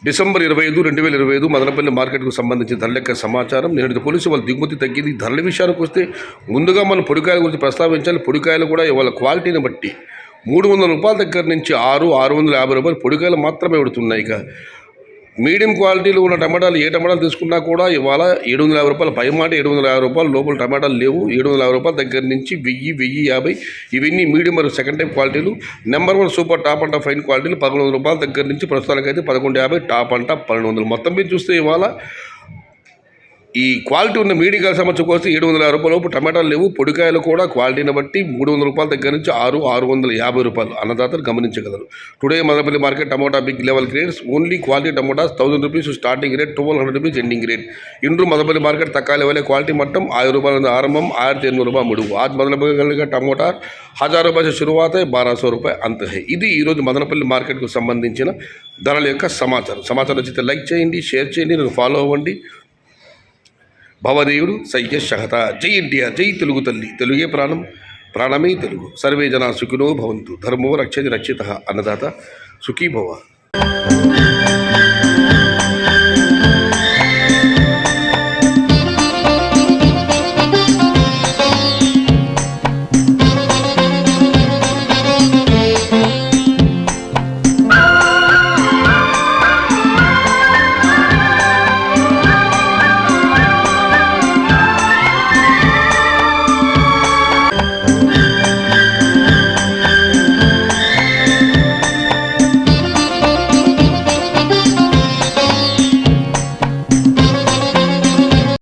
December 25, 2025 Madanapalle మార్కెట్కు సంబంధించిన ధరల యొక్క సమాచారం. నేటి పోలీసు వాళ్ళ దిగుమతి తగ్గింది. ధరల విషయానికి వస్తే ముందుగా మనం పొడికాయల గురించి ప్రస్తావించాలి. పొడికాయలు కూడా వాళ్ళ క్వాలిటీని బట్టి 300 రూపాయల దగ్గర నుంచి 650 రూపాయలు పొడికాయలు మాత్రమే పెడుతున్నాయి. ఇక మీడియం క్వాలిటీలో ఉన్న టమాటాలు ఏ టమాటాలు తీసుకున్నా కూడా ఇవాళ 750 రూపాయలు పై మాట, 750 రూపాయలు లోపల టమాటాలు లేవు. 750 రూపాయల దగ్గర నుంచి 1000, 1050 ఇవన్నీ మీడియం మరియు సెకండ్ టైం క్వాలిటీలు. Number 1 super top and fine క్వాలిటీలు 1100 రూపాయల దగ్గర నుంచి ప్రస్తుతానికైతే 1150, టాప్ అంట 1200. మొత్తం మీద చూస్తే ఇవాళ ఈ క్వాలిటీ ఉన్న మీడియం కాయ సంవత్సరం కోసం 750 రూపాయల లోపు టమాటాలు లేవు. పొడికాయలు కూడా క్వాలిటీని బట్టి 300 రూపాయల దగ్గర నుంచి 650 రూపాయలు అన్నదాతలు గమనించగలరు. Today Madanapalle market tomato big level grades only quality tomatoes 1000 rupees starting rate, 1200 rupees ending rate. ఇండ్రు మదనపల్లి మార్కెట్ తక్కువ లెవెల్ క్వాలిటీ మట్టం 1000 రూపాయల ఆరంభం, 1800 రూపాయలు ముడుగు. आज मदनपल्ली का टमोटा 1000 రూపాయల से शुरुआत है, 1200 రూపాయలు అంత. ఇది ఈరోజు మదనపల్లి మార్కెట్కు సంబంధించిన ధరల యొక్క సమాచారం నచ్చితే లైక్ చేయండి, షేర్ చేయండి, నన్ను ఫాలో అవ్వండి. భవదేవుడు సయ్యశహత. జై ఎన్టీఆర్, జై తెలుగు తల్లి, తెలుగే ప్రాణం, ప్రాణమే తెలుగు. సర్వే జనా సుఖినో భవంతు. ధర్మో రక్షతి రక్షిత. అన్నదాత సుఖీ భవ.